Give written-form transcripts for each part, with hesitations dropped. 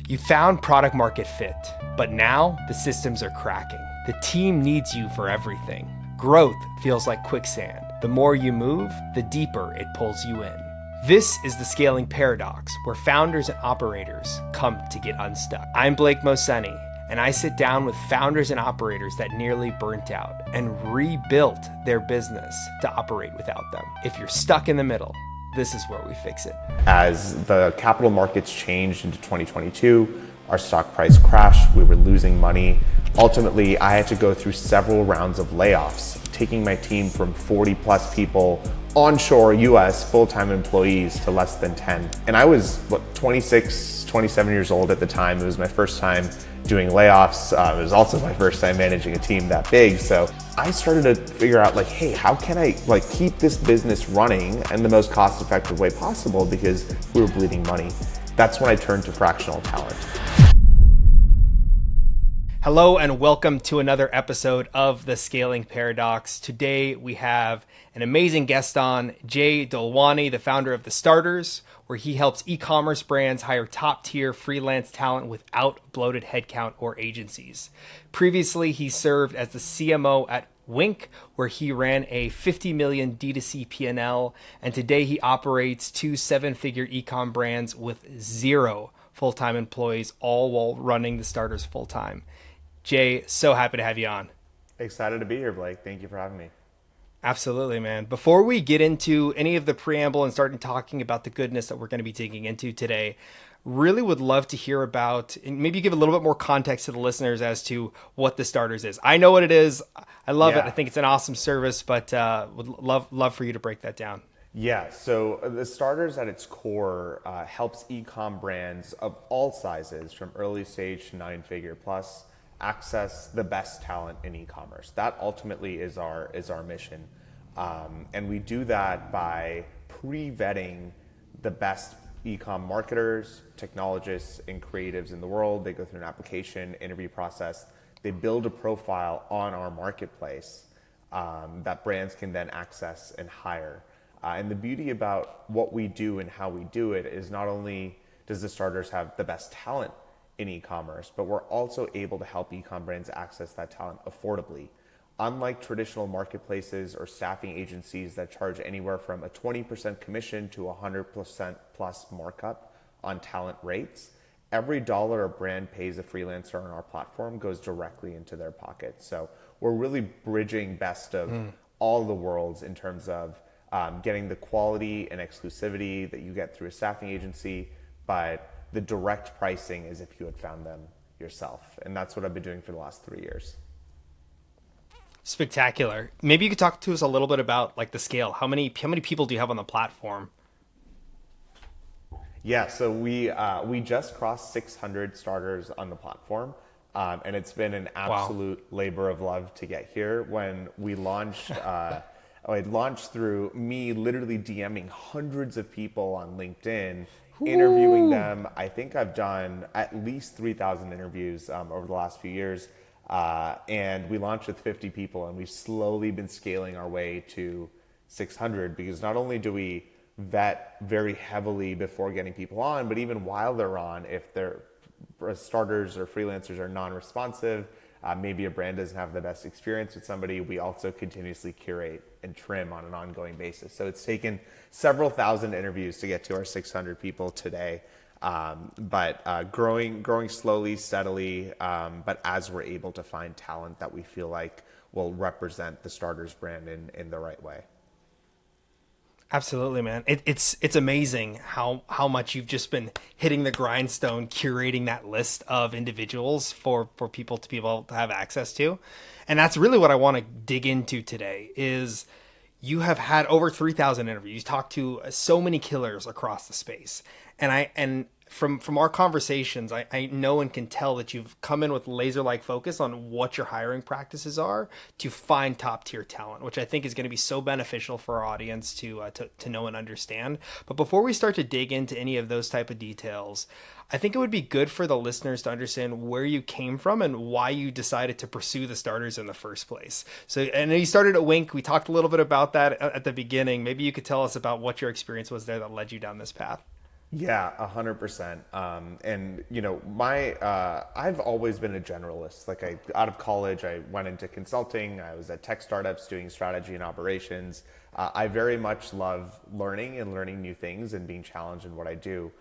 You found product market fit, but now the systems are cracking. The team needs you for everything. Growth feels like quicksand. The more you move, the deeper it pulls you in. This is the scaling paradox, where founders and operators come to get unstuck. I'm Blake Moseni, and I sit down with founders and operators that nearly burnt out and rebuilt their business to operate without them. If you're stuck in the middle, this is where we fix it. As the capital markets changed into 2022, our stock price crashed, we were losing money. Ultimately, I had to go through several rounds of layoffs, taking my team from 40 plus people onshore US full-time employees to less than 10. And I was 26, 27 years old at the time. It was my first time doing layoffs. It was also my first time managing a team that big. So I started to figure out hey, how can I keep this business running in the most cost-effective way possible, because we were bleeding money. That's when I turned to fractional talent. Hello and welcome to another episode of The Scaling Paradox. Today we have an amazing guest on, Jay Dolwani, the founder of The Starters, where he helps e-commerce brands hire top-tier freelance talent without bloated headcount or agencies. Previously, he served as the CMO at Wink, where he ran a 50 million D2C P&L, and today he operates two seven-figure e-com brands with zero full-time employees, all while running The Starters full-time. Jay, so happy to have you on. Excited to be here, Blake. Thank you for having me. Absolutely, man. Before we get into any of the preamble and start talking about the goodness that we're going to be digging into today, really would love to hear about, and maybe give a little bit more context to the listeners as to what The Starters is. I know what it is. I love it. I think it's an awesome service, but would love for you to break that down. Yeah, so The Starters at its core helps e-com brands of all sizes, from early stage to 9-figure plus, access the best talent in e-commerce. That ultimately is our mission. And we do that by pre-vetting the best e-com marketers, technologists, and creatives in the world. They go through an application interview process. They build a profile on our marketplace that brands can then access and hire. And the beauty about what we do and how we do it is, not only does The Starters have the best talent in e-commerce, but we're also able to help e-com brands access that talent affordably. Unlike traditional marketplaces or staffing agencies that charge anywhere from a 20% commission to 100% plus markup on talent rates, every dollar a brand pays a freelancer on our platform goes directly into their pocket. So we're really bridging best of all the worlds in terms of getting the quality and exclusivity that you get through a staffing agency, but the direct pricing is if you had found them yourself. And that's what I've been doing for the last 3 years. Spectacular. Maybe you could talk to us a little bit about the scale. How many people do you have on the platform? Yeah, so we just crossed 600 starters on the platform. And it's been an absolute labor of love to get here. When we launched, it launched through me literally DMing hundreds of people on LinkedIn, interviewing them. I think I've done at least 3,000 interviews over the last few years. And we launched with 50 people, and we've slowly been scaling our way to 600, because not only do we vet very heavily before getting people on, but even while they're on, if their starters or freelancers are non-responsive, maybe a brand doesn't have the best experience with somebody, we also continuously curate and trim on an ongoing basis. So it's taken several thousand interviews to get to our 600 people today. But growing slowly, steadily, but as we're able to find talent that we feel like will represent the Starters brand in the right way. Absolutely, man. It's amazing how much you've just been hitting the grindstone, curating that list of individuals for people to be able to have access to. And that's really what I want to dig into today is you have had over 3,000 interviews, talked to so many killers across the space. And from our conversations, I know and can tell that you've come in with laser-like focus on what your hiring practices are to find top-tier talent, which I think is going to be so beneficial for our audience to know and understand. But before we start to dig into any of those type of details, I think it would be good for the listeners to understand where you came from and why you decided to pursue The Starters in the first place. So I know you started at Wink. We talked a little bit about that at the beginning. Maybe you could tell us about what your experience was there that led you down this path. Yeah, 100%. And I've always been a generalist. Like out of college, I went into consulting. I was at tech startups doing strategy and operations. I very much love learning and learning new things and being challenged in what I do.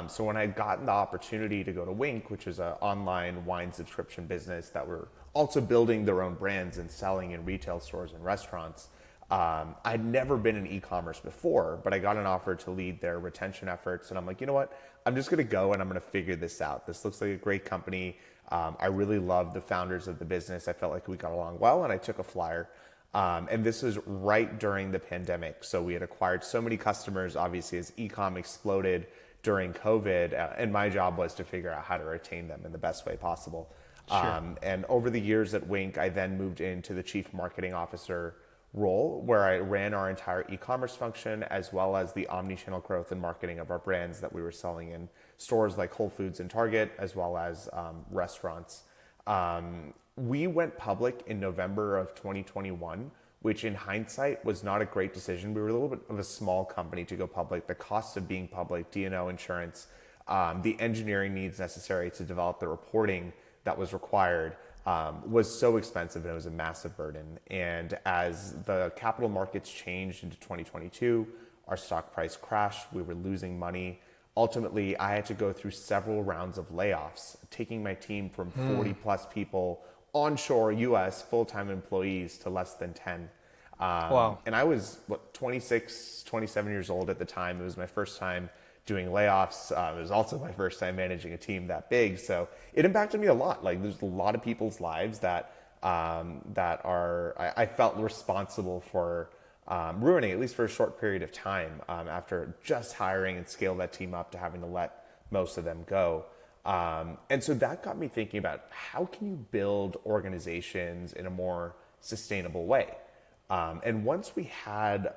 So when I'd gotten the opportunity to go to Wink, which is an online wine subscription business that were also building their own brands and selling in retail stores and restaurants, I'd never been in e-commerce before, but I got an offer to lead their retention efforts. And I'm like, you know what? I'm just going to go and I'm going to figure this out. This looks like a great company. I really love the founders of the business. I felt like we got along well, and I took a flyer. And this was right during the pandemic. So we had acquired so many customers, obviously, as e-com exploded during COVID. And my job was to figure out how to retain them in the best way possible. Sure. And over the years at Wink, I then moved into the chief marketing officer role where I ran our entire e-commerce function as well as the omni-channel growth and marketing of our brands that we were selling in stores like Whole Foods and Target, as well as restaurants. We went public in November of 2021, which in hindsight was not a great decision. We were a little bit of a small company to go public. The cost of being public, D&O insurance, the engineering needs necessary to develop the reporting that was required was so expensive, and it was a massive burden. And as the capital markets changed into 2022, our stock price crashed. We were losing money. Ultimately, I had to go through several rounds of layoffs, taking my team from 40 plus people onshore US full-time employees to less than 10. Wow. And I was 26, 27 years old at the time. It was my first time doing layoffs. It was also my first time managing a team that big. So it impacted me a lot. Like there's a lot of people's lives that I felt responsible for ruining, at least for a short period of time, after just hiring and scale that team up to having to let most of them go. And so that got me thinking about how can you build organizations in a more sustainable way? And once we had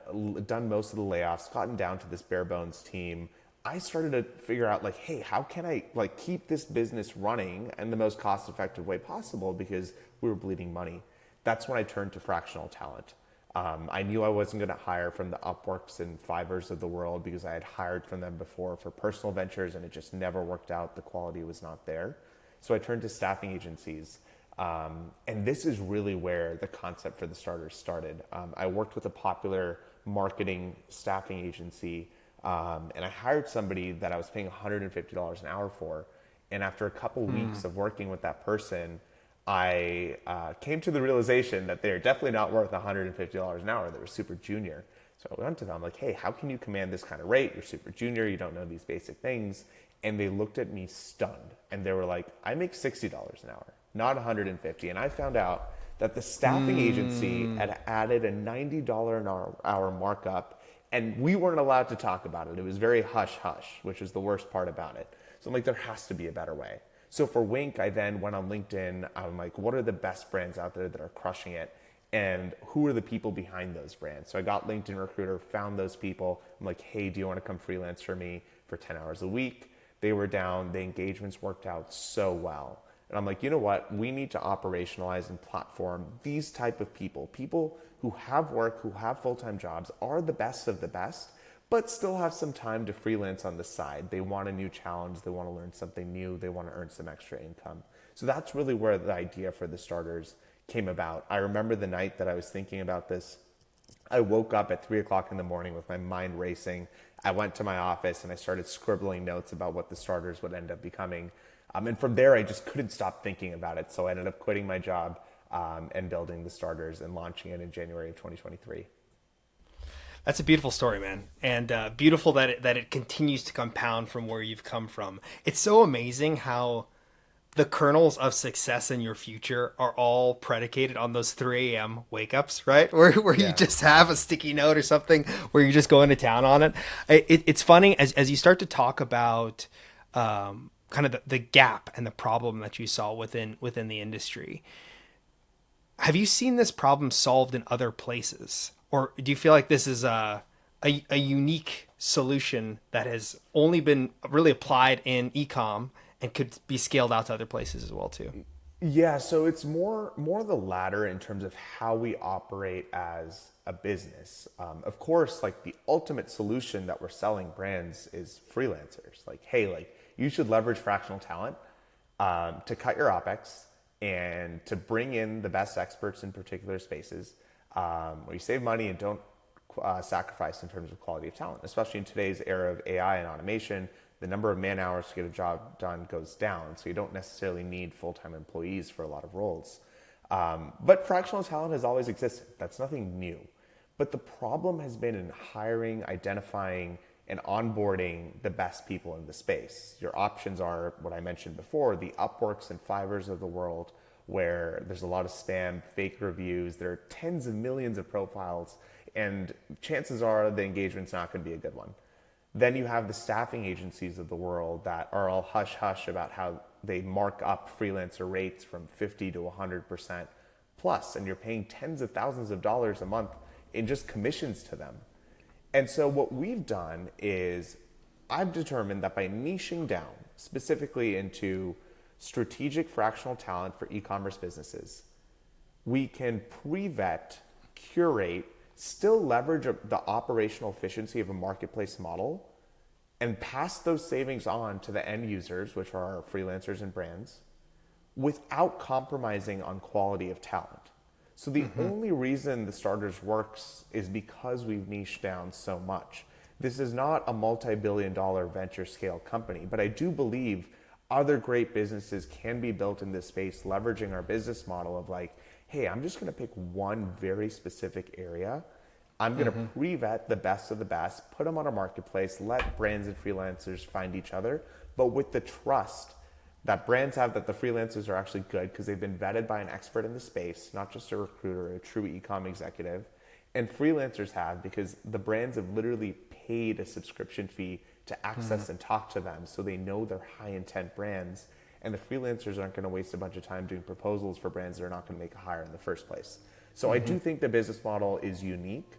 done most of the layoffs, gotten down to this bare bones team, I started to figure out like, hey, how can I like keep this business running in the most cost effective way possible, because we were bleeding money. That's when I turned to fractional talent. I knew I wasn't going to hire from the Upworks and Fivers of the world because I had hired from them before for personal ventures and it just never worked out. The quality was not there. So I turned to staffing agencies. And this is really where the concept for the starters started. I worked with a popular marketing staffing agency, and I hired somebody that I was paying $150 an hour for. And after a couple weeks of working with that person, I came to the realization that they're definitely not worth $150 an hour. They were super junior. So I went to them like, hey, how can you command this kind of rate? You're super junior. You don't know these basic things. And they looked at me stunned. And they were like, I make $60 an hour, not $150. And I found out that the staffing agency had added a $90 an hour markup. And we weren't allowed to talk about it. It was very hush-hush, which is the worst part about it. So I'm like, there has to be a better way. So for Wink, I then went on LinkedIn. I'm like, what are the best brands out there that are crushing it? And who are the people behind those brands? So I got LinkedIn Recruiter, found those people. I'm like, hey, do you want to come freelance for me for 10 hours a week? They were down. The engagements worked out so well. And I'm like, you know what? We need to operationalize and platform these type of people. People who have work, who have full-time jobs, are the best of the best, but still have some time to freelance on the side. They want a new challenge. They want to learn something new. They want to earn some extra income. So that's really where the idea for the starters came about. I remember the night that I was thinking about this. I woke up at 3 o'clock in the morning with my mind racing. I went to my office and I started scribbling notes about what the starters would end up becoming. And from there, I just couldn't stop thinking about it. So I ended up quitting my job and building the starters and launching it in January of 2023. That's a beautiful story, man, and beautiful that it continues to compound from where you've come from. It's so amazing how the kernels of success in your future are all predicated on those 3 a.m. wake ups, right? Where you Yeah. just have a sticky note or something where you just go into town on it. It's funny as you start to talk about kind of the gap and the problem that you saw within the industry. Have you seen this problem solved in other places? Or do you feel like this is a unique solution that has only been really applied in e-com and could be scaled out to other places as well too? Yeah, so it's more the latter in terms of how we operate as a business. Of course, like the ultimate solution that we're selling brands is freelancers. Like, hey, like you should leverage fractional talent to cut your OpEx and to bring in the best experts in particular spaces where you save money and don't sacrifice in terms of quality of talent. Especially in today's era of AI and automation, the number of man hours to get a job done goes down. So you don't necessarily need full-time employees for a lot of roles. But fractional talent has always existed. That's nothing new. But the problem has been in hiring, identifying, and onboarding the best people in the space. Your options are what I mentioned before, the Upworks and Fivers of the world, where there's a lot of spam, fake reviews. There are tens of millions of profiles, and chances are the engagement's not going to be a good one. Then you have the staffing agencies of the world that are all hush-hush about how they mark up freelancer rates from 50 to 100% plus, and you're paying tens of thousands of dollars a month in just commissions to them. And so what we've done is I've determined that by niching down specifically into strategic fractional talent for e-commerce businesses, we can pre-vet, curate, still leverage the operational efficiency of a marketplace model and pass those savings on to the end users, which are our freelancers and brands, without compromising on quality of talent. So the only reason the Starters works is because we've niched down so much. This is not a multi-billion-dollar venture scale company, but I do believe other great businesses can be built in this space, leveraging our business model of like, hey, I'm just gonna pick one very specific area. I'm gonna pre-vet the best of the best, put them on a marketplace, let brands and freelancers find each other, but with the trust that brands have that the freelancers are actually good because they've been vetted by an expert in the space, not just a recruiter, a true e-com executive. And freelancers have because the brands have literally paid a subscription fee to access and talk to them, so they know they're high intent brands. And the freelancers aren't going to waste a bunch of time doing proposals for brands that are not going to make a hire in the first place. So I do think the business model is unique.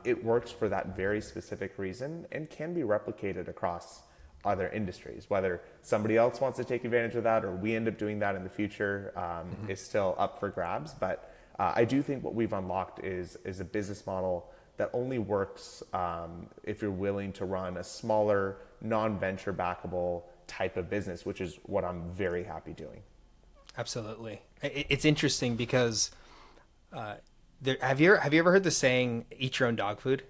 It works for that very specific reason and can be replicated across other industries. Whether somebody else wants to take advantage of that or we end up doing that in the future is still up for grabs. But I do think what we've unlocked is a business model that only works if you're willing to run a smaller, non-venture backable type of business, which is what I'm very happy doing. Absolutely. It's interesting because have you ever heard the saying, eat your own dog food?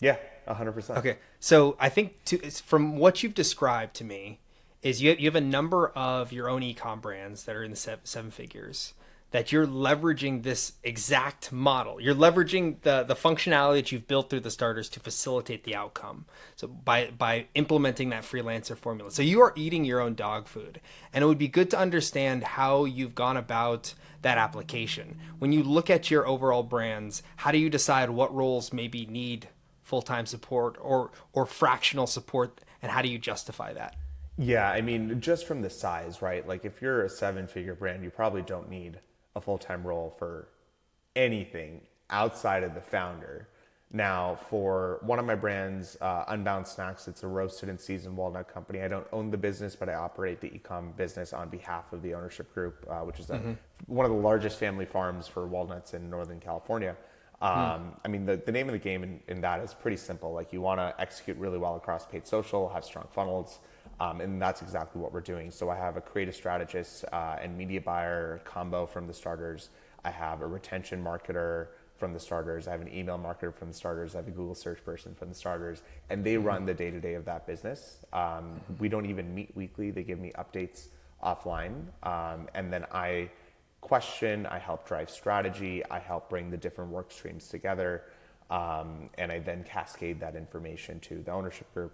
Yeah, 100%. Okay. So I think from what you've described to me is you have a number of your own e-com brands that are in the seven figures that you're leveraging this exact model. You're leveraging the functionality that you've built through the Starters to facilitate the outcome. So by implementing that freelancer formula. So you are eating your own dog food. And it would be good to understand how you've gone about that application. When you look at your overall brands, how do you decide what roles maybe need full-time support or fractional support, and how do you justify that? Yeah, I mean, just from the size, right? Like if you're a seven-figure brand, you probably don't need a full-time role for anything outside of the founder. Now, for one of my brands, Unbound Snacks, it's a roasted and seasoned walnut company. I don't own the business, but I operate the e-com business on behalf of the ownership group, which is one of the largest family farms for walnuts in Northern California. I mean, the name of the game in that is pretty simple. Like you want to execute really well across paid social, have strong funnels, and that's exactly what we're doing. So I have a creative strategist and media buyer combo from the Starters. I have a retention marketer from the Starters. I have an email marketer from the Starters. I have a Google search person from the Starters, and they run the day-to-day of that business. We don't even meet weekly. They give me updates offline, and then I question, I help drive strategy, I help bring the different work streams together, and I then cascade that information to the ownership group.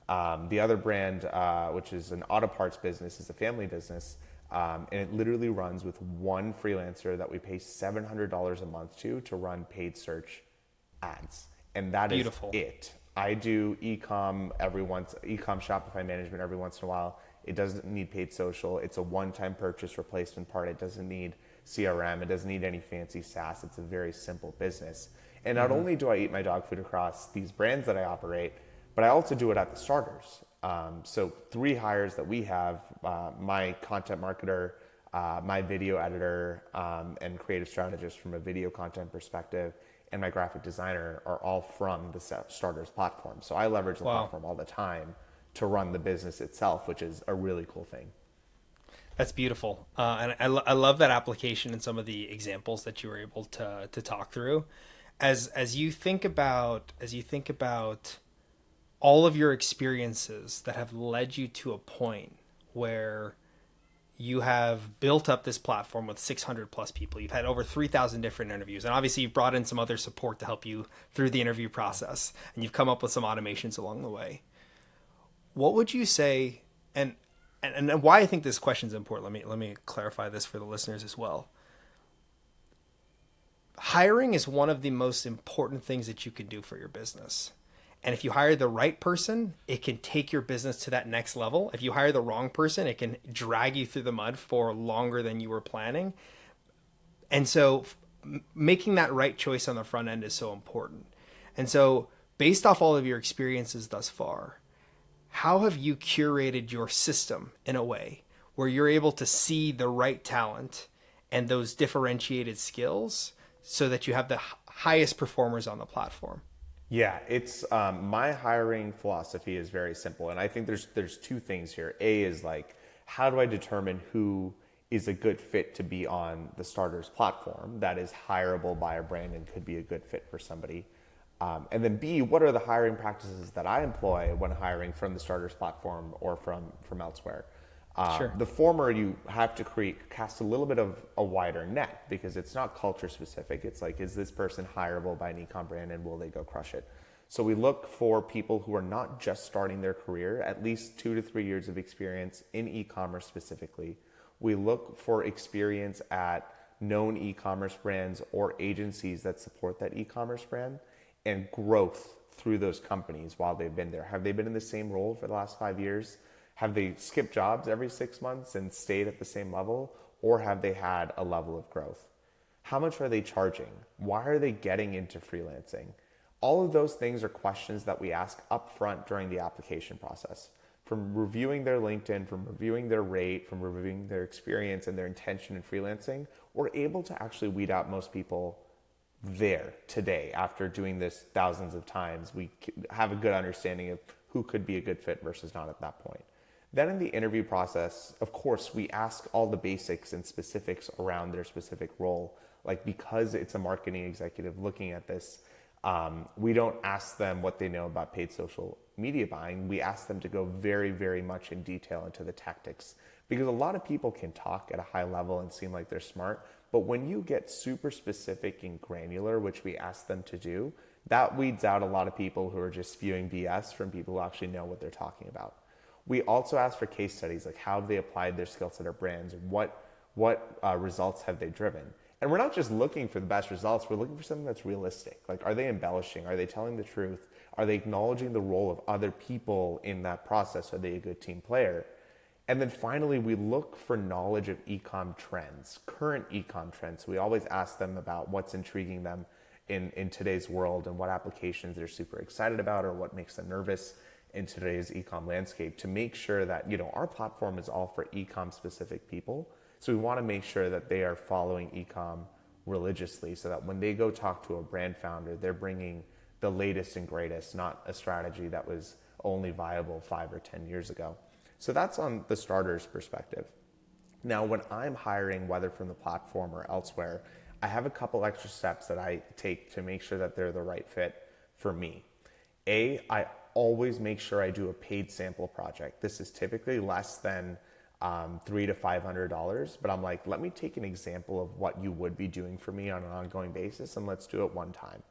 The other brand, which is an auto parts business, is a family business, and it literally runs with one freelancer that we pay $700 a month to run paid search ads, and that Beautiful. is it. I do e-com Shopify management every once in a while. It doesn't need paid social. It's a one-time purchase replacement part. It doesn't need CRM. It doesn't need any fancy SaaS. It's a very simple business. And not only do I eat my dog food across these brands that I operate, but I also do it at the Starters. So 3 hires that we have, my content marketer, my video editor, and creative strategist from a video content perspective, and my graphic designer are all from the Starters platform. So I leverage the Wow. platform all the time to run the business itself, which is a really cool thing. That's beautiful, and I love that application and some of the examples that you were able to talk through. As you think about all of your experiences that have led you to a point where you have built up this platform with 600 plus people. You've had over 3,000 different interviews, and obviously you've brought in some other support to help you through the interview process, and you've come up with some automations along the way. What would you say, and and why I think this question is important? Let me clarify this for the listeners as well. Hiring is one of the most important things that you can do for your business. And if you hire the right person, it can take your business to that next level. If you hire the wrong person, it can drag you through the mud for longer than you were planning. And so making that right choice on the front end is so important. And so, based off all of your experiences thus far, how have you curated your system in a way where you're able to see the right talent and those differentiated skills so that you have the highest performers on the platform? Yeah, it's my hiring philosophy is very simple, and I think there's two things here. A is like, how do I determine who is a good fit to be on the Starters platform that is hireable by a brand and could be a good fit for somebody? And then B, what are the hiring practices that I employ when hiring from the Starters platform or from elsewhere? Sure. The former, you have to cast a little bit of a wider net because it's not culture specific. It's like, is this person hireable by an e-com brand and will they go crush it? So we look for people who are not just starting their career, at least 2 to 3 years of experience in e-commerce specifically. We look for experience at known e-commerce brands or agencies that support that e-commerce brand and growth through those companies while they've been there. Have they been in the same role for the last 5 years? Have they skipped jobs every 6 months and stayed at the same level? Or have they had a level of growth? How much are they charging? Why are they getting into freelancing? All of those things are questions that we ask upfront during the application process. From reviewing their LinkedIn, from reviewing their rate, from reviewing their experience and their intention in freelancing, we're able to actually weed out most people there today. After doing this thousands of times, we have a good understanding of who could be a good fit versus not at that point. Then in the interview process, of course, we ask all the basics and specifics around their specific role. Like, because it's a marketing executive looking at this, we don't ask them what they know about paid social media buying. We ask them to go very, very much in detail into the tactics. Because a lot of people can talk at a high level and seem like they're smart, but when you get super specific and granular, which we ask them to do, that weeds out a lot of people who are just spewing BS from people who actually know what they're talking about. We also ask for case studies, like how have they applied their skill set or brands? What results have they driven? And we're not just looking for the best results, we're looking for something that's realistic. Like, are they embellishing? Are they telling the truth? Are they acknowledging the role of other people in that process? Are they a good team player? And then finally, we look for knowledge of e-com trends, current e-com trends. So we always ask them about what's intriguing them in today's world and what applications they're super excited about or what makes them nervous in today's e-com landscape, to make sure that, our platform is all for e-com specific people. So we want to make sure that they are following e-com religiously so that when they go talk to a brand founder, they're bringing the latest and greatest, not a strategy that was only viable 5 or 10 years ago. So that's on the Starters perspective. Now, when I'm hiring, whether from the platform or elsewhere, I have a couple extra steps that I take to make sure that they're the right fit for me. I always make sure I do a paid sample project. This is typically less than $300 to $500, but I'm like, let me take an example of what you would be doing for me on an ongoing basis, and let's do it one time.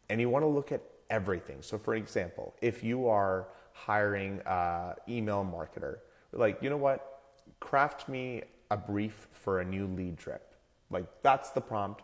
And you want to look at everything. So for example, if you are hiring an email marketer, like, you know what, craft me a brief for a new lead drip. Like, that's the prompt.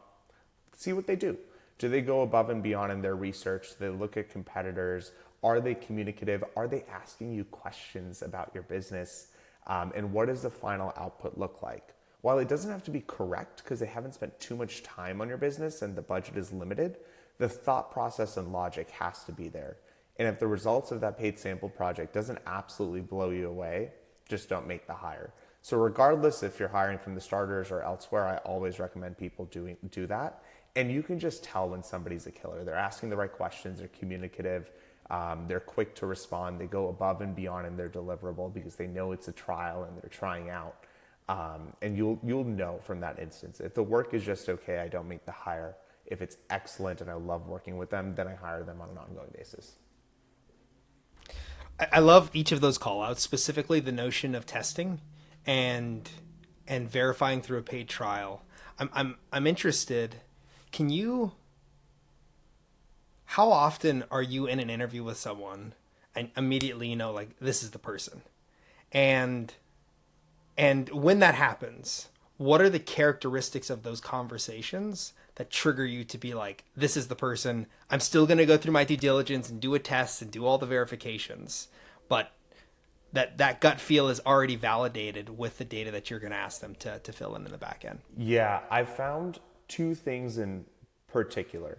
See what they do. Do they go above and beyond in their research? Do they look at competitors? Are they communicative? Are they asking you questions about your business? And what does the final output look like? While it doesn't have to be correct because they haven't spent too much time on your business and the budget is limited, the thought process and logic has to be there. And if the results of that paid sample project doesn't absolutely blow you away, just don't make the hire. So regardless if you're hiring from the Starters or elsewhere, I always recommend people do that. And you can just tell when somebody's a killer. They're asking the right questions, they're communicative, they're quick to respond, they go above and beyond in their deliverable because they know it's a trial and they're trying out. And you'll know from that instance. If the work is just okay, I don't make the hire. If it's excellent and I love working with them, then I hire them on an ongoing basis. I love each of those call outs, specifically the notion of testing and verifying through a paid trial. I'm interested. Can you How often are you in an interview with someone and immediately you know, like, this is the person? And when that happens, what are the characteristics of those conversations that trigger you to be like, this is the person? I'm still going to go through my due diligence and do a test and do all the verifications, but that gut feel is already validated with the data that you're going to ask them to fill in the back end. Yeah, I found two things in particular.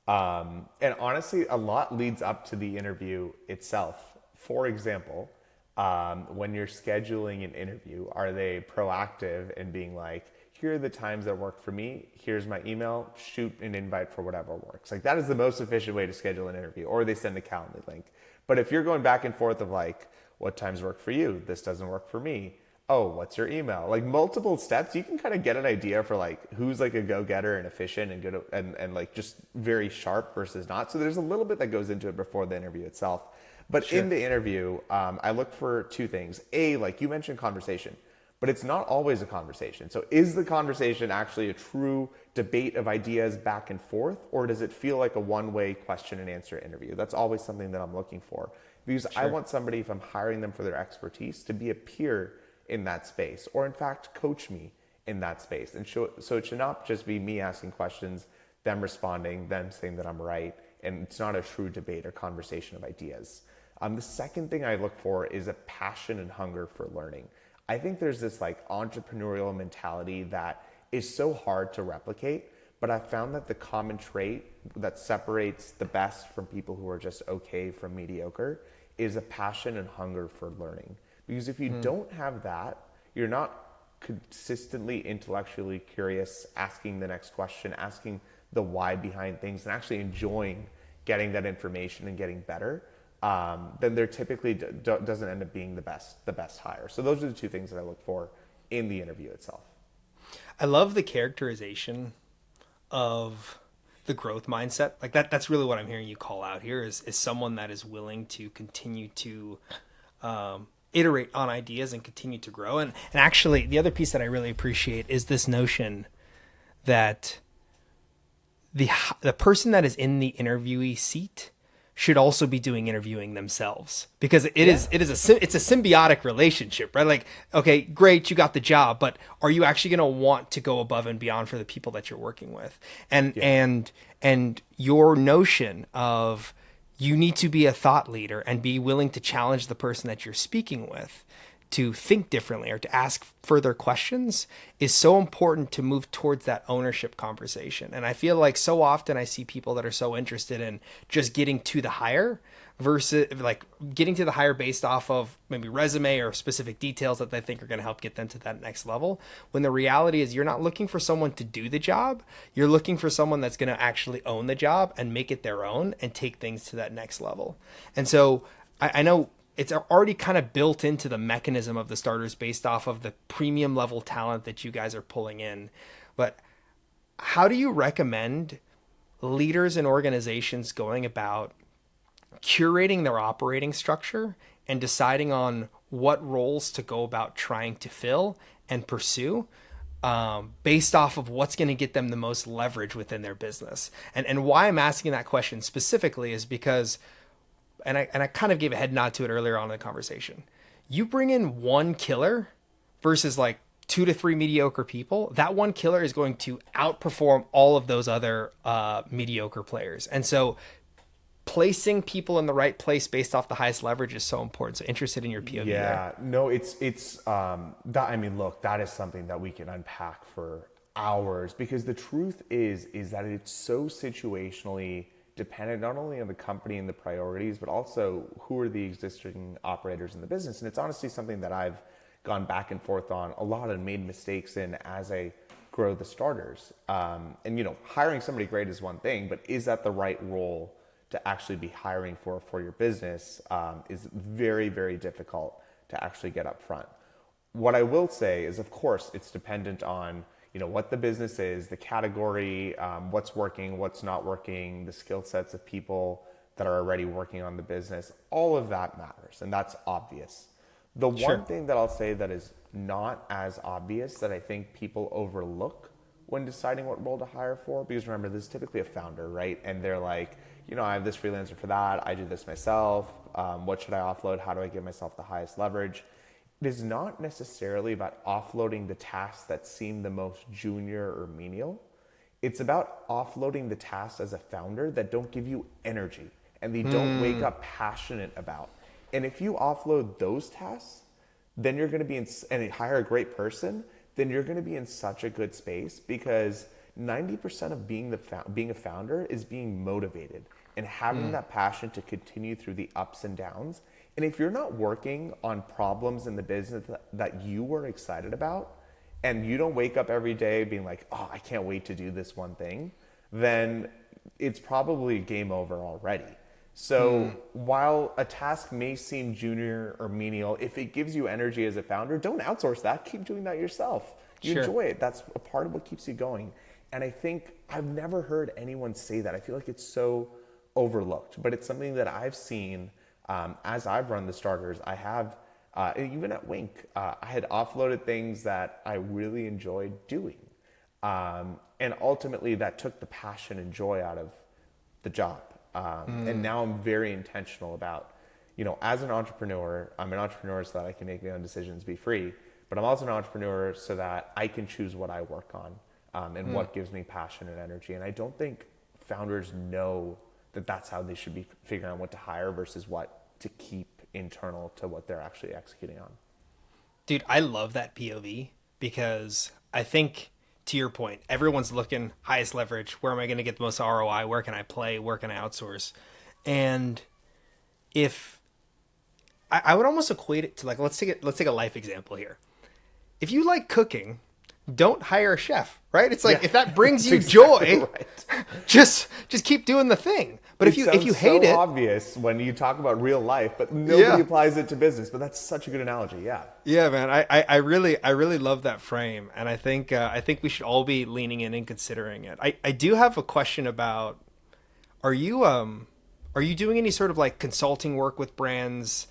And honestly, a lot leads up to the interview itself. For example, when you're scheduling an interview, are they proactive in being like, here are the times that work for me, here's my email, shoot an invite for whatever works. Like, that is the most efficient way to schedule an interview, or they send a calendar link. But if you're going back and forth of like, what times work for you? This doesn't work for me. Oh, what's your email? Like, multiple steps, you can kind of get an idea for like who's like a go-getter and efficient and good and like just very sharp versus not. So there's a little bit that goes into it before the interview itself. But sure. In the interview, I look for two things. A, like you mentioned, conversation, but it's not always a conversation. So is the conversation actually a true debate of ideas back and forth, or does it feel like a one-way question and answer interview? That's always something that I'm looking for, because sure. I want somebody, if I'm hiring them for their expertise, to be a peer in that space, or in fact coach me in that space. And so it should not just be me asking questions, them responding, them saying that I'm right, and it's not a true debate or conversation of ideas. The second thing I look for is a passion and hunger for learning. I think there's this like entrepreneurial mentality that is so hard to replicate, but I've found that the common trait that separates the best from people who are just okay from mediocre is a passion and hunger for learning. Because if you don't have that, you're not consistently intellectually curious, asking the next question, asking the why behind things, and actually enjoying getting that information and getting better, then there typically doesn't end up being the best hire. So those are the two things that I look for in the interview itself. I love the characterization of the growth mindset. Like that's really what I'm hearing you call out here is someone that is willing to continue to iterate on ideas and continue to grow. And actually, the other piece that I really appreciate is this notion that the person that is in the interviewee seat should also be doing interviewing themselves, because it's a symbiotic relationship, right? Like, okay, great, you got the job, but are you actually going to want to go above and beyond for the people that you're working with? And your notion of you need to be a thought leader and be willing to challenge the person that you're speaking with to think differently or to ask further questions is so important to move towards that ownership conversation. And I feel like so often I see people that are so interested in just getting to the hire versus like getting to the hire based off of maybe resume or specific details that they think are going to help get them to that next level. When the reality is you're not looking for someone to do the job. You're looking for someone that's going to actually own the job and make it their own and take things to that next level. And so I know it's already kind of built into the mechanism of the starters based off of the premium level talent that you guys are pulling in. But how do you recommend leaders and organizations going about curating their operating structure and deciding on what roles to go about trying to fill and pursue based off of what's going to get them the most leverage within their business? And why I'm asking that question specifically is because and I kind of gave a head nod to it earlier on in the conversation. You bring in one killer versus like 2 to 3 mediocre people. That one killer is going to outperform all of those other mediocre players. And so placing people in the right place based off the highest leverage is so important. So interested in your POV Yeah, there. no, it's that. I mean, look, that is something that we can unpack for hours, because the truth is that it's so situationally dependent not only on the company and the priorities, but also who are the existing operators in the business. And it's honestly something that I've gone back and forth on a lot and made mistakes in as a grow the starters. And hiring somebody great is one thing, but is that the right role to actually be hiring for your business is very, very difficult to actually get up front. What I will say is, of course, it's dependent on what the business is, the category, what's working, what's not working, the skill sets of people that are already working on the business. All of that matters, and that's obvious. The Sure. one thing that I'll say that is not as obvious that I think people overlook when deciding what role to hire for, because remember, this is typically a founder, right? And they're like, I have this freelancer for that. I do this myself. What should I offload? How do I give myself the highest leverage? It is not necessarily about offloading the tasks that seem the most junior or menial. It's about offloading the tasks as a founder that don't give you energy and they don't wake up passionate about. And if you offload those tasks, then you're going to be and hire a great person, then you're going to be in such a good space, because 90% of being a founder is being motivated and having that passion to continue through the ups and downs. And if you're not working on problems in the business that you were excited about, and you don't wake up every day being like, oh, I can't wait to do this one thing, then it's probably game over already. So while a task may seem junior or menial, if it gives you energy as a founder, don't outsource that. Keep doing that yourself. You Sure. enjoy it. That's a part of what keeps you going. And I think I've never heard anyone say that. I feel like it's so overlooked, but it's something that I've seen as I've run the starters. I have, even at Wink, I had offloaded things that I really enjoyed doing. And ultimately that took the passion and joy out of the job. And now I'm very intentional about, as an entrepreneur, I'm an entrepreneur so that I can make my own decisions, be free, but I'm also an entrepreneur so that I can choose what I work on and what gives me passion and energy. And I don't think founders know that that's how they should be figuring out what to hire versus what to keep internal to what they're actually executing on. Dude, I love that POV because I think, to your point, everyone's looking highest leverage. Where am I going to get the most ROI? Where can I play? Where can I outsource? And if I would almost equate it to, like, let's take a life example here. If you like cooking, don't hire a chef, right? It's like, if that brings you That's exactly joy, right. just keep doing the thing. But if you hate so it, obvious when you talk about real life, but nobody applies it to business. But that's such a good analogy. Yeah. yeah, man, I really love that frame, and I think we should all be leaning in and considering it. I do have a question about, are you doing any sort of like consulting work with brands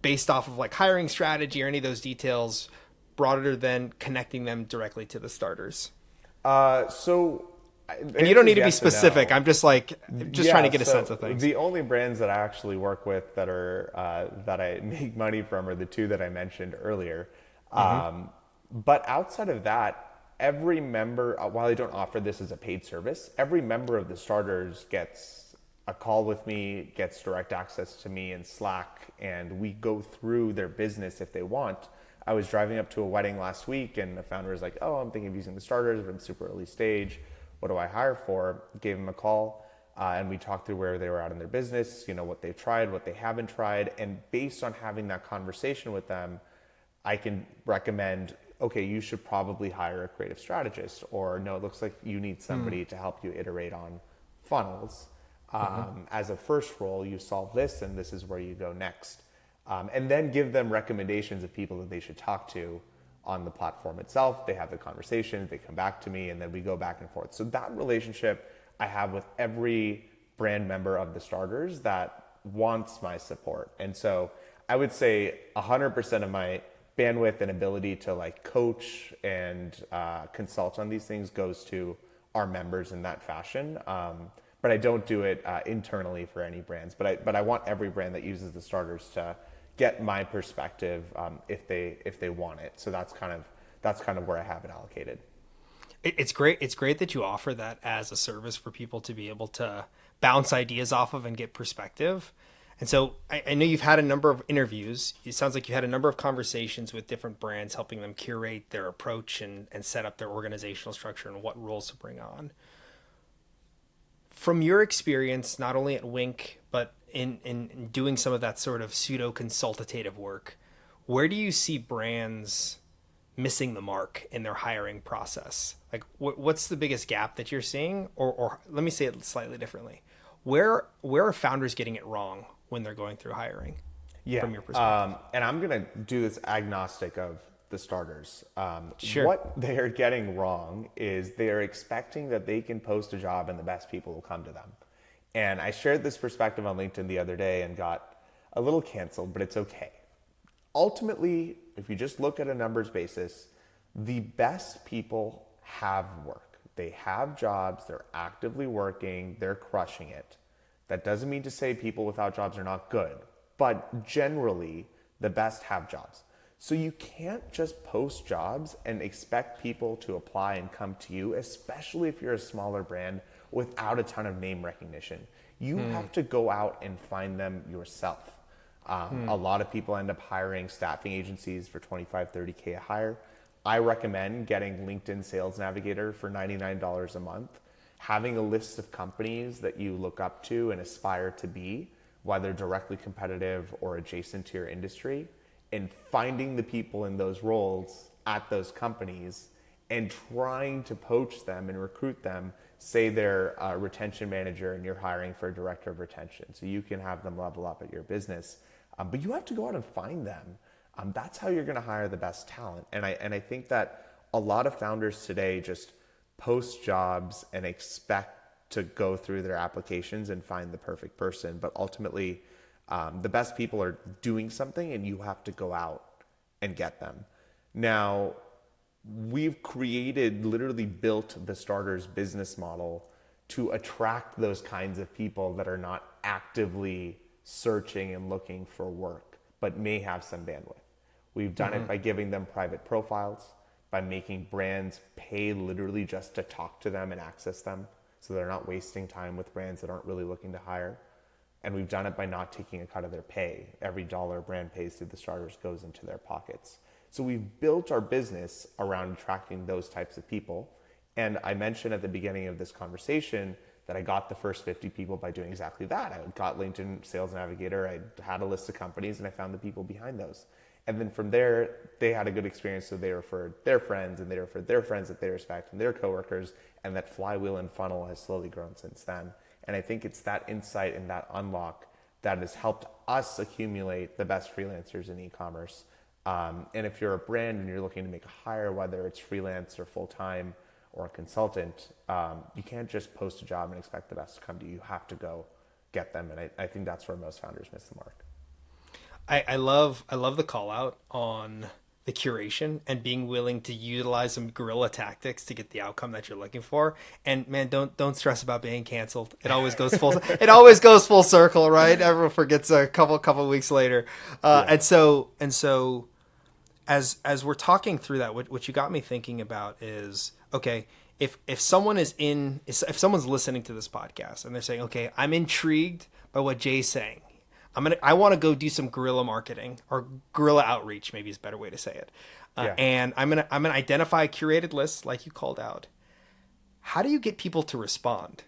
based off of like hiring strategy or any of those details, broader than connecting them directly to the starters? So, And you don't need to be yes and no. specific. I'm just trying to get a sense of things. The only brands that I actually work with that are that I make money from are the two that I mentioned earlier. But outside of that, every member, while I don't offer this as a paid service, every member of the starters gets a call with me, gets direct access to me in Slack, and we go through their business if they want. I was driving up to a wedding last week, and the founder was like, "Oh, I'm thinking of using the starters. We're in super early stage. What do I hire for?" Gave him a call, and we talked through where they were at in their business, what they've tried, what they haven't tried. And based on having that conversation with them, I can recommend, okay, you should probably hire a creative strategist, or no, it looks like you need somebody to help you iterate on funnels. As a first role, you solve this, and this is where you go next. And then give them recommendations of people that they should talk to on the platform itself. They have the conversation, they come back to me, and then we go back and forth. So that relationship I have with every brand member of the starters that wants my support. And so I would say 100% of my bandwidth and ability to like coach and consult on these things goes to our members in that fashion. But I don't do it internally for any brands. But I want every brand that uses the starters to get my perspective if they want it. So that's kind of where I have it allocated. It's great. It's great that you offer that as a service for people to be able to bounce ideas off of and get perspective. And so I know you've had a number of interviews. It sounds like you had a number of conversations with different brands, helping them curate their approach and set up their organizational structure and what roles to bring on. From your experience, not only at Wink, but in doing some of that sort of pseudo consultative work, where do you see brands missing the mark in their hiring process? Like, what's the biggest gap that you're seeing? Or let me say it slightly differently. Where are founders getting it wrong when they're going through hiring Yeah. from your perspective? And I'm going to do this agnostic of the starters. Sure. What they are getting wrong is they are expecting that they can post a job and the best people will come to them. And I shared this perspective on LinkedIn the other day and got a little canceled, but it's okay. Ultimately, if you just look at a numbers basis, the best people have work. They have jobs, they're actively working, they're crushing it. That doesn't mean to say people without jobs are not good, but generally, the best have jobs. So you can't just post jobs and expect people to apply and come to you, especially if you're a smaller brand without a ton of name recognition. You have to go out and find them yourself. A lot of people end up hiring staffing agencies for 25, 30K a hire. I recommend getting LinkedIn Sales Navigator for $99 a month, having a list of companies that you look up to and aspire to be, whether directly competitive or adjacent to your industry, and finding the people in those roles at those companies and trying to poach them and recruit them. Say they're a retention manager and you're hiring for a director of retention, so you can have them level up at your business. But you have to go out and find them. That's how you're going to hire the best talent. And I think that a lot of founders today just post jobs and expect to go through their applications and find the perfect person. But ultimately, the best people are doing something and you have to go out and get them. Now, we've literally built the Starters business model to attract those kinds of people that are not actively searching and looking for work, but may have some bandwidth. We've done it by giving them private profiles, by making brands pay literally just to talk to them and access them, so they're not wasting time with brands that aren't really looking to hire. And we've done it by not taking a cut of their pay. Every dollar a brand pays through the Starters goes into their pockets. So we've built our business around attracting those types of people. And I mentioned at the beginning of this conversation that I got the first 50 people by doing exactly that. I got LinkedIn Sales Navigator, I had a list of companies, and I found the people behind those. And then from there, they had a good experience, so they referred their friends, and they referred their friends that they respect, and their coworkers, and that flywheel and funnel has slowly grown since then. And I think it's that insight and that unlock that has helped us accumulate the best freelancers in e-commerce. And if you're a brand and you're looking to make a hire, whether it's freelance or full-time or a consultant, you can't just post a job and expect the best to come to you. You have to go get them. And I think that's where most founders miss the mark. I love the call out on the curation and being willing to utilize some guerrilla tactics to get the outcome that you're looking for. And man, don't stress about being canceled. It always goes full circle, right? Everyone forgets a couple weeks later. And so as we're talking through that, what you got me thinking about is, okay, if someone's listening to this podcast and they're saying, okay, I'm intrigued by what Jay's saying. I want to go do some guerrilla marketing or guerrilla outreach, maybe is a better way to say it. And I'm gonna identify a curated list like you called out. How do you get people to respond?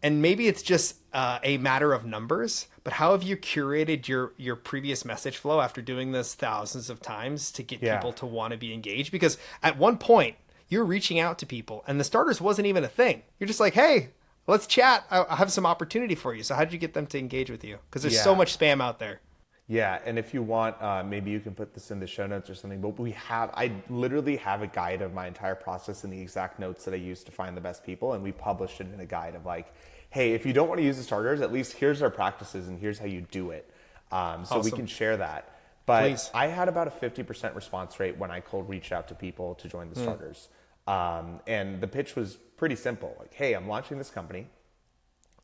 And maybe it's just a matter of numbers, but how have you curated your previous message flow after doing this thousands of times to get people to want to be engaged? Because at one point you're reaching out to people and the Starters wasn't even a thing. You're just like, hey, let's chat. I have some opportunity for you. So how did you get them to engage with you? Because there's so much spam out there. Yeah, and if you want, maybe you can put this in the show notes or something, but I literally have a guide of my entire process and the exact notes that I use to find the best people, and we published it in a guide of like, hey, if you don't want to use the Starters, at least here's our practices and here's how you do it. So Awesome. we can share that. But Please. I had about a 50% response rate when I cold reached out to people to join the Starters. And the pitch was pretty simple. Like, hey, I'm launching this company.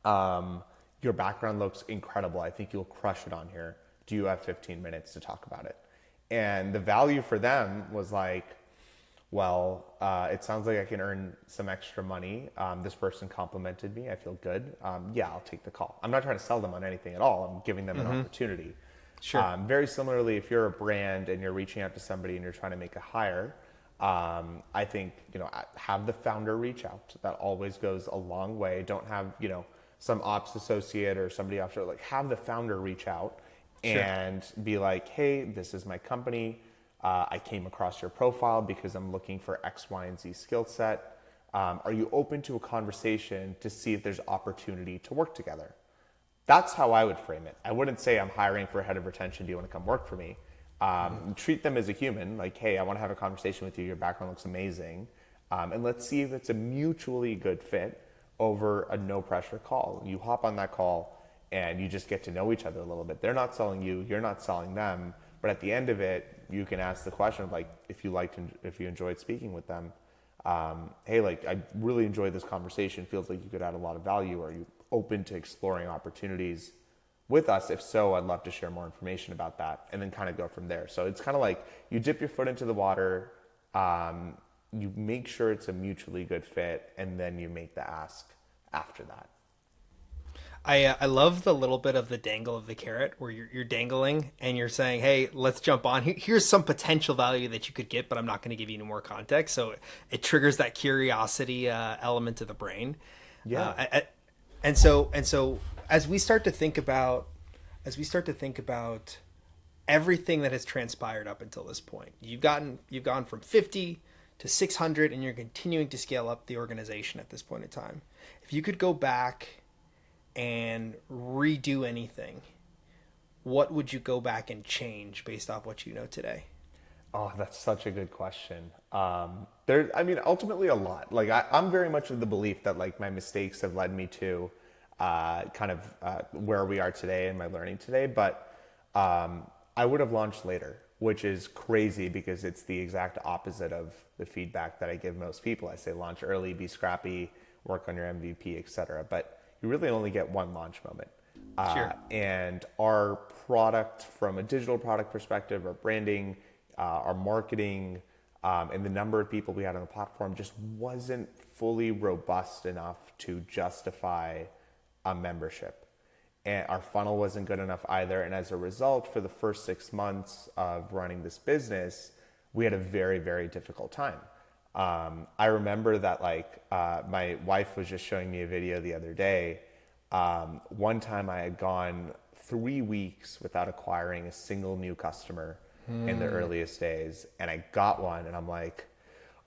Your background looks incredible. I think you'll crush it on here. Do you have 15 minutes to talk about it? And the value for them was like, well, it sounds like I can earn some extra money. This person complimented me. I feel good. Yeah, I'll take the call. I'm not trying to sell them on anything at all. I'm giving them an opportunity. Sure. Very similarly, if you're a brand and you're reaching out to somebody and you're trying to make a hire, I think, have the founder reach out. That always goes a long way. Don't have, some ops associate or somebody offshore, have the founder reach out and be like, hey, this is my company. I came across your profile because I'm looking for X, Y, and Z skill set. Are you open to a conversation to see if there's opportunity to work together? That's how I would frame it. I wouldn't say I'm hiring for a head of retention. Do you want to come work for me? Treat them as a human. Like, hey, I want to have a conversation with you. Your background looks amazing. And let's see if it's a mutually good fit over a no pressure call. You hop on that call and you just get to know each other a little bit. They're not selling you. You're not selling them. But at the end of it, you can ask the question of like, if you enjoyed speaking with them, hey, like I really enjoyed this conversation. Feels like you could add a lot of value. Are you open to exploring opportunities with us? If so, I'd love to share more information about that, and then kind of go from there. So it's kind of like you dip your foot into the water, you make sure it's a mutually good fit, and then you make the ask after that. I love the little bit of the dangle of the carrot where you're dangling and you're saying, hey, let's jump on. Here's some potential value that you could get, but I'm not going to give you any more context. So it triggers that curiosity element of the brain. Yeah. And so as we start to think about everything that has transpired up until this point, you've gone from 50 to 600, and you're continuing to scale up the organization at this point in time. If you could go back and redo anything, what would you go back and change based off what you know today? Oh, that's such a good question. I mean, ultimately a lot. Like I'm very much of the belief that like my mistakes have led me to where we are today and my learning today. But I would have launched later, which is crazy because it's the exact opposite of the feedback that I give most people. I say launch early, be scrappy, work on your MVP, etc. But you really only get one launch moment. Sure. And our product, from a digital product perspective, our branding, our marketing, and the number of people we had on the platform just wasn't fully robust enough to justify a membership. And our funnel wasn't good enough either. And as a result, for the first 6 months of running this business, we had a very, very difficult time. I remember that my wife was just showing me a video the other day. One time I had gone 3 weeks without acquiring a single new customer in the earliest days, and I got one, and I'm like,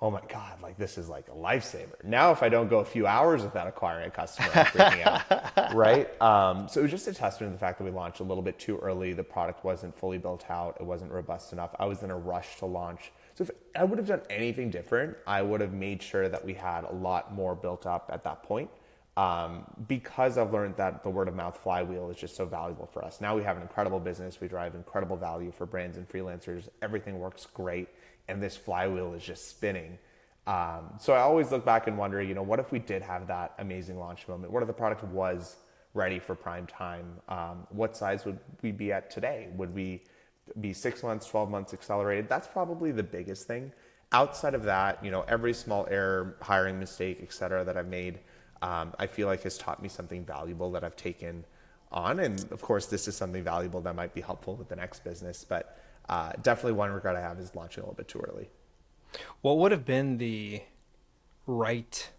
oh my God, like this is like a lifesaver. Now if I don't go a few hours without acquiring a customer, I'm freaking out, right? So it was just a testament to the fact that we launched a little bit too early. The product wasn't fully built out. It wasn't robust enough. I was in a rush to launch. So if I would have done anything different, I would have made sure that we had a lot more built up at that point. Because I've learned that the word of mouth flywheel is just so valuable for us. Now we have an incredible business. We drive incredible value for brands and freelancers. Everything works great. And this flywheel is just spinning. So I always look back and wonder, what if we did have that amazing launch moment? What if the product was ready for prime time? What size would we be at today? Would we be 6 months, 12 months accelerated? That's probably the biggest thing. Outside of that, every small error, hiring mistake, et cetera, that I've made, I feel like has taught me something valuable that I've taken on. And of course, this is something valuable that might be helpful with the next business. But definitely one regret I have is launching a little bit too early. What would have been the right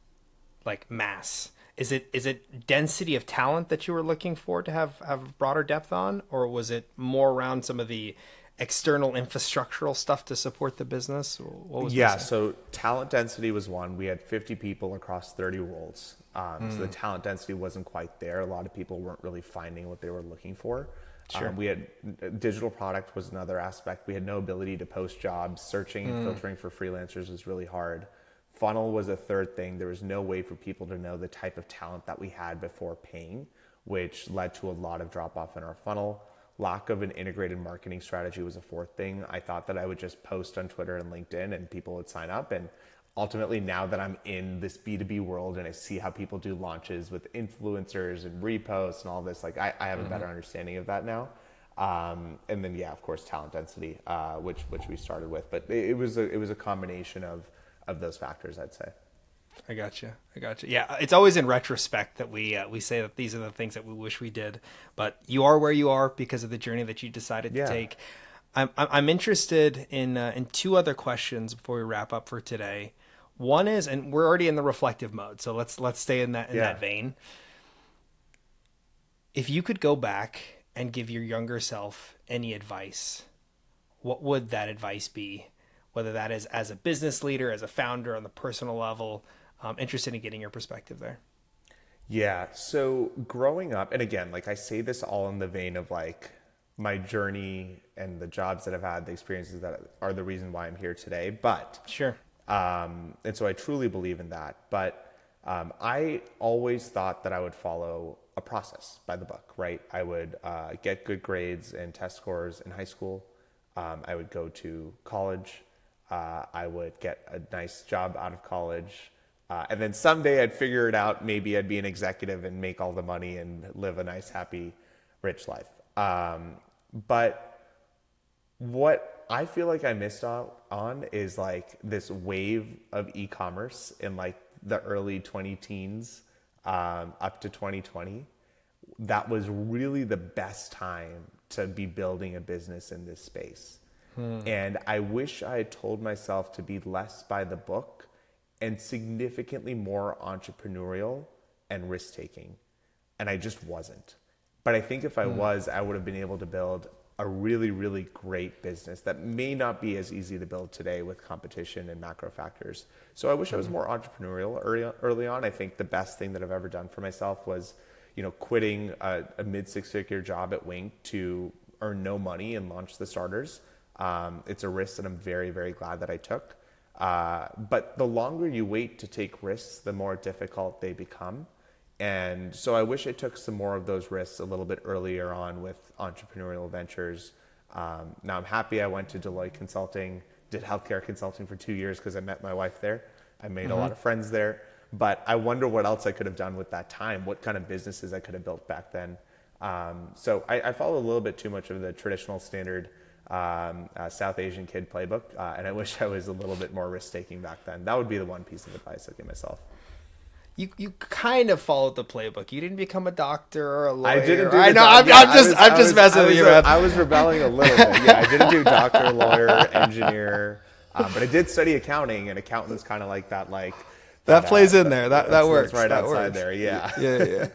mass? Is it density of talent that you were looking for to have broader depth on, or was it more around some of the external infrastructural stuff to support the business? What was Yeah, missing? so talent density was one. We had 50 people across 30 roles. So the talent density wasn't quite there. A lot of people weren't really finding what they were looking for. Sure. We had digital product was another aspect. We had no ability to post jobs. Searching and filtering for freelancers was really hard. Funnel was a third thing. There was no way for people to know the type of talent that we had before paying, which led to a lot of drop off in our funnel. Lack of an integrated marketing strategy was a fourth thing. I thought that I would just post on Twitter and LinkedIn and people would sign up. And ultimately, now that I'm in this B2B world and I see how people do launches with influencers and reposts and all this, I have a better understanding of that now. And then, yeah, of course, talent density, which we started with. But it was a combination of those factors, I'd say. I gotcha. Yeah, it's always in retrospect that we say that these are the things that we wish we did, but you are where you are because of the journey that you decided to take. I'm interested in two other questions before we wrap up for today. One is, and we're already in the reflective mode, so let's stay in that vein. If you could go back and give your younger self any advice, what would that advice be? Whether that is as a business leader, as a founder, on the personal level. Interested in getting your perspective there. Yeah. So growing up, and again, like I say this all in the vein of like my journey and the jobs that I've had, the experiences that are the reason why I'm here today. But, Sure. and so I truly believe in that. But I always thought that I would follow a process by the book, right? I would get good grades and test scores in high school. I would go to college. I would get a nice job out of college. And then someday I'd figure it out. Maybe I'd be an executive and make all the money and live a nice, happy, rich life. But what I feel like I missed out on is like this wave of e-commerce in like the early 20 teens up to 2020. That was really the best time to be building a business in this space. And I wish I had told myself to be less by the book and significantly more entrepreneurial and risk taking. And I just wasn't. But I think if I was, I would have been able to build a really, really great business that may not be as easy to build today with competition and macro factors. So I wish I was more entrepreneurial early on. I think the best thing that I've ever done for myself was, quitting a mid six-figure job at Wink to earn no money and launch the starters. It's a risk that I'm very, very glad that I took. But the longer you wait to take risks, the more difficult they become. And so I wish I took some more of those risks a little bit earlier on with entrepreneurial ventures. Now I'm happy I went to Deloitte Consulting, did healthcare consulting for 2 years because I met my wife there. I made a lot of friends there. But I wonder what else I could have done with that time, what kind of businesses I could have built back then. So I follow a little bit too much of the traditional standard South Asian kid playbook, and I wish I was a little bit more risk-taking back then. That would be the one piece of advice I'd give myself. You kind of followed the playbook. You didn't become a doctor or a lawyer. I didn't do I know. I'm just messing with you, man. I was rebelling a little bit. Yeah, I didn't do doctor, lawyer, engineer, but I did study accounting, and accountants kind of like that. That plays in there. That works. That's right that outside works. there. Yeah.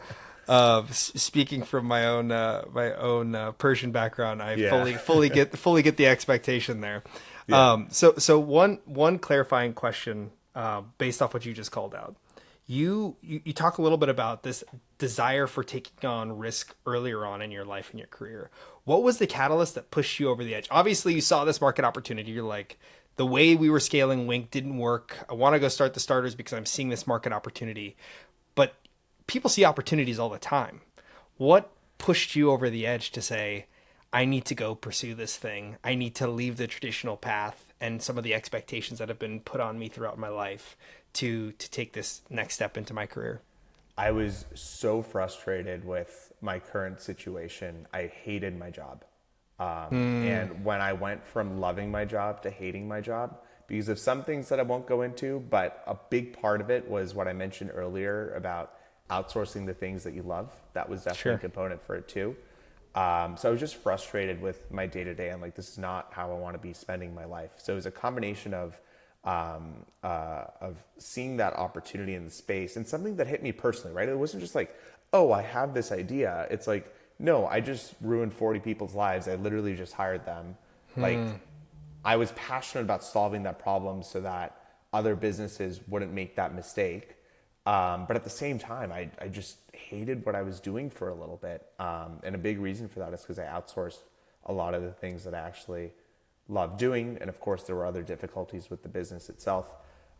Yeah. Speaking from my own Persian background, I fully get the expectation there. Yeah. So one clarifying question based off what you just called out. You talk a little bit about this desire for taking on risk earlier on in your life and your career. What was the catalyst that pushed you over the edge? Obviously, you saw this market opportunity. You're like, the way we were scaling Wink didn't work. I want to go start the starters because I'm seeing this market opportunity. But people see opportunities all the time. What pushed you over the edge to say, I need to go pursue this thing. I need to leave the traditional path and some of the expectations that have been put on me throughout my life to take this next step into my career? I was so frustrated with my current situation. I hated my job. And when I went from loving my job to hating my job, because of some things that I won't go into, but a big part of it was what I mentioned earlier about outsourcing the things that you love. That was definitely a component for it too. So I was just frustrated with my day to day. I'm like, this is not how I want to be spending my life. So it was a combination of seeing that opportunity in the space and something that hit me personally, right? It wasn't just like, oh, I have this idea. It's like, no, I just ruined 40 people's lives. I literally just hired them. Like, I was passionate about solving that problem so that other businesses wouldn't make that mistake. But at the same time, I just hated what I was doing for a little bit. And a big reason for that is because I outsourced a lot of the things that I actually love doing. And of course, there were other difficulties with the business itself.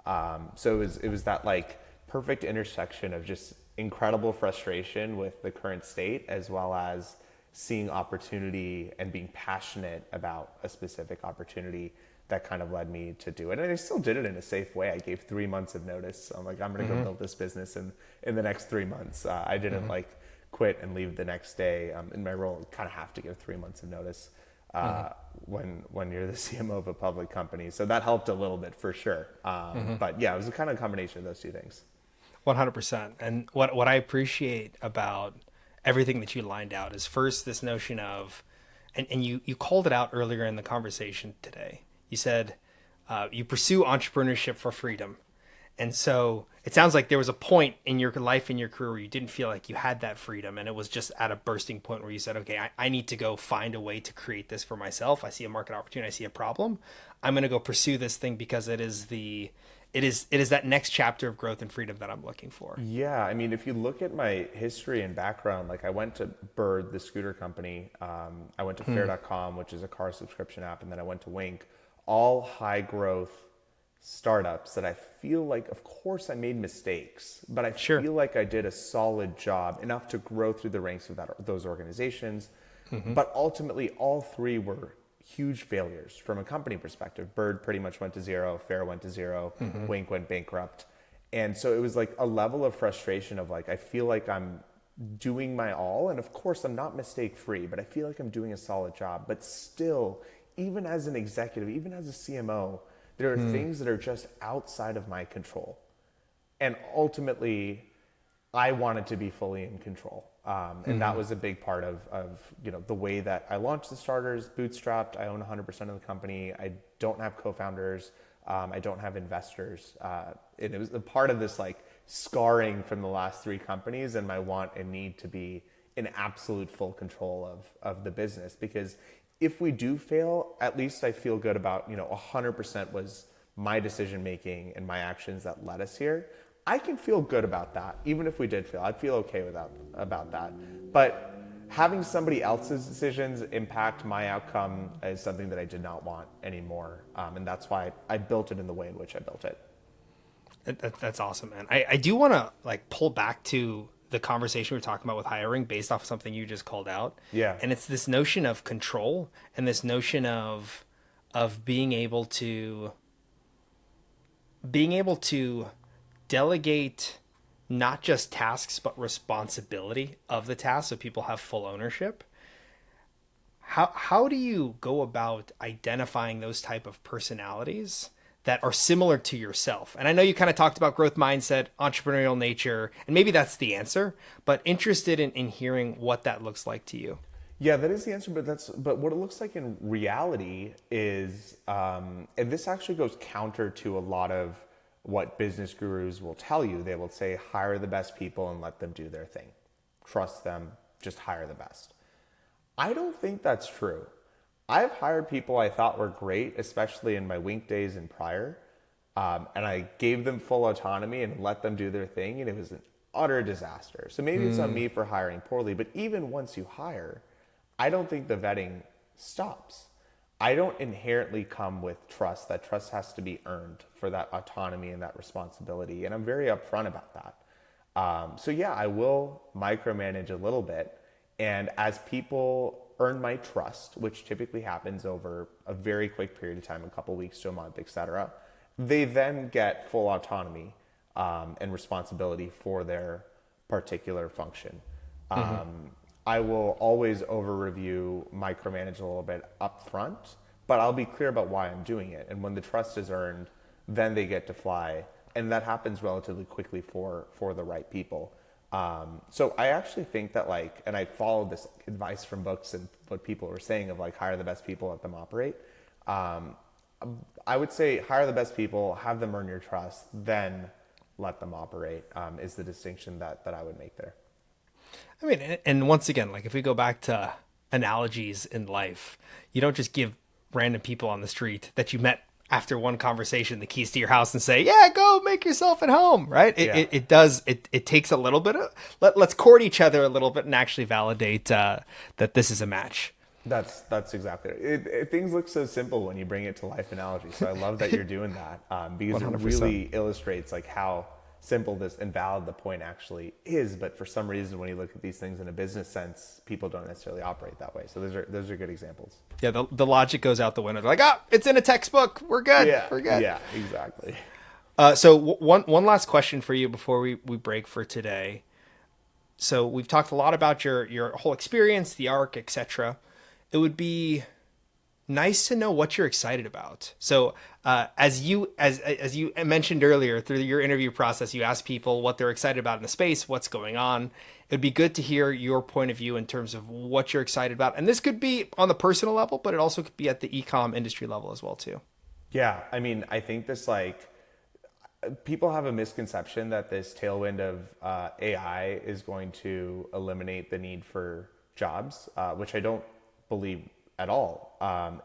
So it was that like perfect intersection of just incredible frustration with the current state, as well as seeing opportunity and being passionate about a specific opportunity that kind of led me to do it. And I still did it in a safe way. I gave 3 months of notice. I'm like, I'm going to go build this business in the next 3 months. I didn't like quit and leave the next day. In my role, you kind of have to give 3 months of notice when you're the CMO of a public company. So that helped a little bit for sure. But yeah, it was a kind of combination of those two things. 100%. And what I appreciate about everything that you lined out is first this notion of, and you called it out earlier in the conversation today. You said you pursue entrepreneurship for freedom. And so it sounds like there was a point in your life, in your career, where you didn't feel like you had that freedom. And it was just at a bursting point where you said, okay, I need to go find a way to create this for myself. I see a market opportunity. I see a problem. I'm going to go pursue this thing because it is that next chapter of growth and freedom that I'm looking for. Yeah, I mean, if you look at my history and background, like I went to Bird, the scooter company. I went to Fair.com, which is a car subscription app, and then I went to Wink. All high growth startups that I feel like, of course, I made mistakes, but I Sure. feel like I did a solid job, enough to grow through the ranks of those organizations. But ultimately, all three were huge failures from a company perspective. Bird pretty much went to zero, Fair went to 0, Wink went bankrupt. And so it was like a level of frustration of like, I feel like I'm doing my all. And of course, I'm not mistake free, but I feel like I'm doing a solid job. But still, even as an executive, even as a CMO, there are things that are just outside of my control. And ultimately, I wanted to be fully in control. And that was a big part of the way that I launched the starters, bootstrapped. I own 100% of the company. I don't have co-founders. I don't have investors. And it was a part of this like scarring from the last 3 companies and my want and need to be in absolute full control of the business. Because if we do fail, at least I feel good about, 100% was my decision making and my actions that led us here. I can feel good about that. Even if we did fail, I'd feel okay about that. But having somebody else's decisions impact my outcome is something that I did not want anymore. And that's why I built it in the way in which I built it. That's awesome, man. I do want to like pull back to the conversation we were talking about with hiring based off of something you just called out. Yeah. And it's this notion of control and this notion of being able to delegate not just tasks but responsibility of the task so people have full ownership. How do you go about identifying those type of personalities that are similar to yourself? And I know you kind of talked about growth mindset, entrepreneurial nature, and maybe that's the answer, but interested in hearing what that looks like to you. Yeah, that is the answer, but what it looks like in reality is, and this actually goes counter to a lot of what business gurus will tell you. They will say, hire the best people and let them do their thing. Trust them, just hire the best. I don't think that's true. I've hired people I thought were great, especially in my Wink days and prior, and I gave them full autonomy and let them do their thing, and it was an utter disaster. So maybe it's on me for hiring poorly, but even once you hire, I don't think the vetting stops. I don't inherently come with trust. That trust has to be earned for that autonomy and that responsibility, and I'm very upfront about that. So yeah, I will micromanage a little bit, and as people earn my trust, which typically happens over a very quick period of time, a couple weeks to a month, etc., they then get full autonomy and responsibility for their particular function. I will always over-review, micromanage a little bit up front, but I'll be clear about why I'm doing it. And when the trust is earned, then they get to fly. And that happens relatively quickly for the right people. So I actually think that and I followed this advice from books and what people were saying of hire the best people, let them operate. I would say hire the best people, have them earn your trust, then let them operate is the distinction that I would make there. I mean, and once again, if we go back to analogies in life, you don't just give random people on the street that you met after one conversation the keys to your house and say, yeah, go make yourself at home, right? It takes a little bit of, let's court each other a little bit and actually validate that this is a match. That's exactly it. Things look so simple when you bring it to life analogy. So I love that you're doing that because 100%. It really illustrates how simple this and valid the point actually is. But for some reason, when you look at these things in a business sense, people don't necessarily operate that way. So those are good examples. Yeah, the logic goes out the window. They're like, it's in a textbook. We're good. Yeah, we're good. Yeah, exactly. So one last question for you before we break for today. So we've talked a lot about your whole experience, the arc, etc. It would be nice to know what you're excited about. So as you mentioned earlier, through your interview process, you ask people what they're excited about in the space, what's going on. It'd be good to hear your point of view in terms of what you're excited about. And this could be on the personal level, but it also could be at the e-com industry level as well too. Yeah, I mean, I think this people have a misconception that this tailwind of AI is going to eliminate the need for jobs, which I don't believe at all.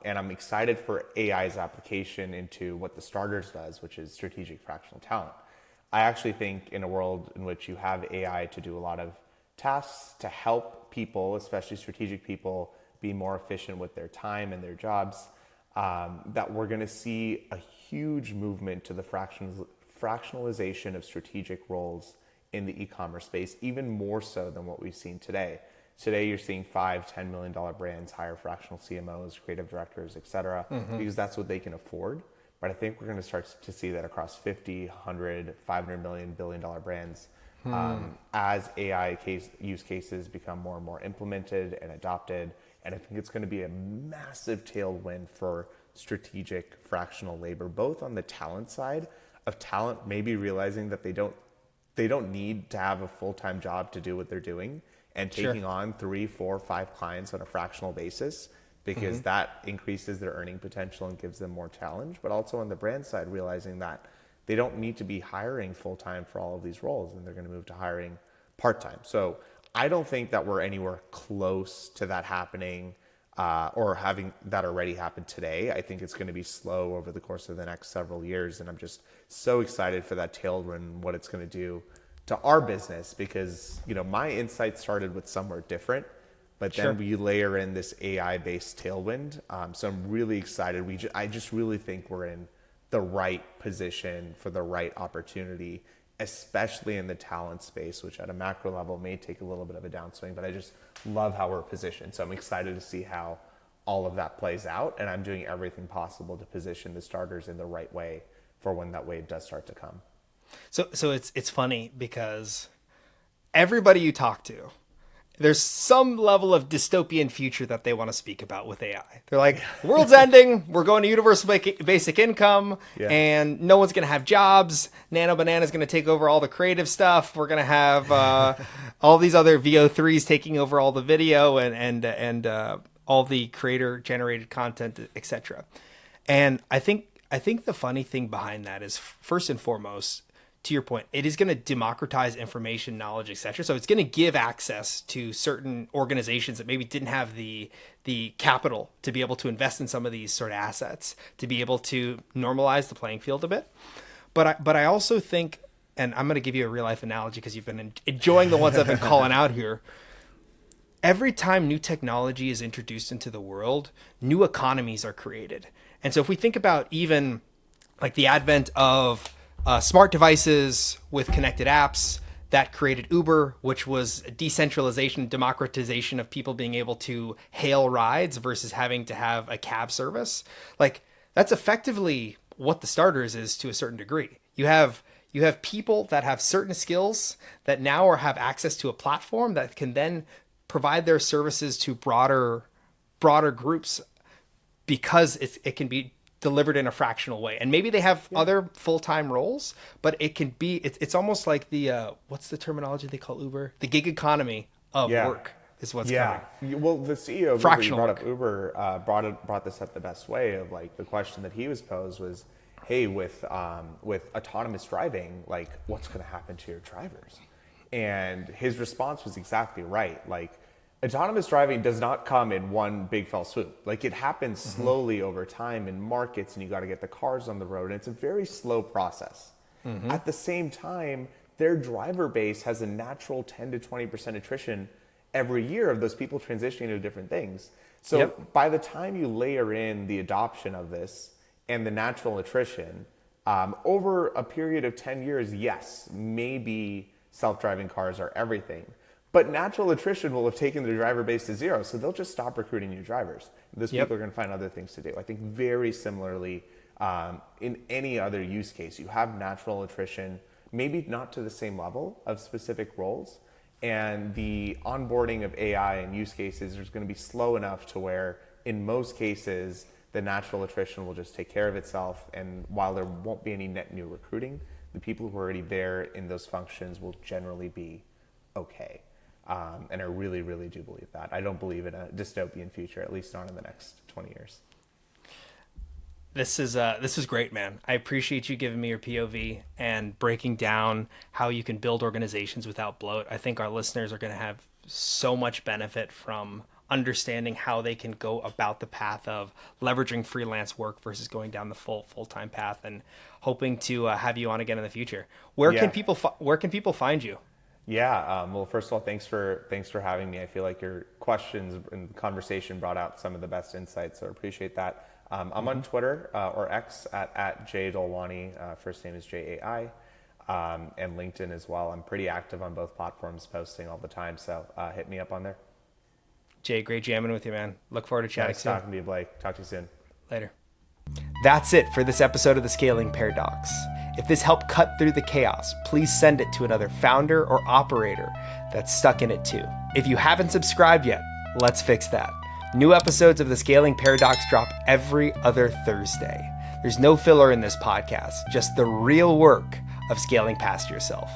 And I'm excited for AI's application into what the starters does, which is strategic fractional talent. I actually think in a world in which you have AI to do a lot of tasks to help people, especially strategic people, be more efficient with their time and their jobs, that we're going to see a huge movement to the fractionalization of strategic roles in the e-commerce space, even more so than what we've seen today. Today, you're seeing $5-10 million brands hire fractional CMOs, creative directors, et cetera, because that's what they can afford. But I think we're going to start to see that across 50, 100, 500 million, billion-dollar brands as AI use cases become more and more implemented and adopted. And I think it's going to be a massive tailwind for strategic fractional labor, both on the talent side of talent, maybe realizing that they don't need to have a full-time job to do what they're doing, and taking on 3, 4, 5 clients on a fractional basis, because that increases their earning potential and gives them more challenge. But also on the brand side, realizing that they don't need to be hiring full-time for all of these roles, and they're going to move to hiring part-time. So I don't think that we're anywhere close to that happening or having that already happen today. I think it's going to be slow over the course of the next several years. And I'm just so excited for that tailwind, what it's going to do to our business, because, you know, my insight started with somewhere different, but then we layer in this AI-based tailwind. So I'm really excited. I just really think we're in the right position for the right opportunity, especially in the talent space, which at a macro level may take a little bit of a downswing, but I just love how we're positioned. So I'm excited to see how all of that plays out, and I'm doing everything possible to position the starters in the right way for when that wave does start to come. So it's funny because everybody you talk to, there's some level of dystopian future that they want to speak about with AI. They're like, world's ending, we're going to universal basic income, and no one's going to have jobs. Nano Banana's going to take over all the creative stuff. We're going to have all these other VO3s taking over all the video and all the creator generated content, etc. And I think the funny thing behind that is, first and foremost, to your point, it is going to democratize information, knowledge, etc. So it's going to give access to certain organizations that maybe didn't have the capital to be able to invest in some of these sort of assets, to be able to normalize the playing field a bit. But I also think, and I'm going to give you a real life analogy because you've been enjoying the ones I've been calling out here. Every time new technology is introduced into the world, new economies are created. And so if we think about even like the advent of smart devices with connected apps that created Uber, which was a decentralization, democratization of people being able to hail rides versus having to have a cab service. Like, that's effectively what the starters is to a certain degree. You have people that have certain skills that now have access to a platform that can then provide their services to broader groups, because it can be delivered in a fractional way. And maybe they have other full-time roles, but it can be, it's almost like the, what's the terminology they call Uber? The gig economy of work is what's coming. Well, the CEO of Uber, you brought up Uber, brought this up the best way of, like, the question that he was posed was, hey, with autonomous driving, like, what's going to happen to your drivers? And his response was exactly right. Like, autonomous driving does not come in one big fell swoop. Like, it happens slowly over time in markets, and you got to get the cars on the road, and it's a very slow process. At the same time, their driver base has a natural 10 to 20% attrition every year of those people transitioning to different things. So by the time you layer in the adoption of this and the natural attrition, over a period of 10 years, yes, maybe self-driving cars are everything. But natural attrition will have taken their driver base to zero, so they'll just stop recruiting new drivers. Those people are going to find other things to do. I think very similarly, in any other use case, you have natural attrition, maybe not to the same level of specific roles, and the onboarding of AI and use cases is going to be slow enough to where, in most cases, the natural attrition will just take care of itself, and while there won't be any net new recruiting, the people who are already there in those functions will generally be okay. And I really, really do believe that. I don't believe in a dystopian future, at least not in the next 20 years. This is great, man. I appreciate you giving me your POV and breaking down how you can build organizations without bloat. I think our listeners are going to have so much benefit from understanding how they can go about the path of leveraging freelance work versus going down the full-time path, and hoping to have you on again in the future. Where Yeah. can people find you? Yeah. Well, first of all, thanks for having me. I feel like your questions and conversation brought out some of the best insights, so I appreciate that. I'm on Twitter or X at @Dolwani. First name is Jai, and LinkedIn as well. I'm pretty active on both platforms, posting all the time. So hit me up on there. Jay, great jamming with you, man. Look forward to chatting Nice soon. talking to you, Blake. Talk to you soon. Later. That's it for this episode of The Scaling Paradox. If this helped cut through the chaos, please send it to another founder or operator that's stuck in it too. If you haven't subscribed yet, let's fix that. New episodes of The Scaling Paradox drop every other Thursday. There's no filler in this podcast, just the real work of scaling past yourself.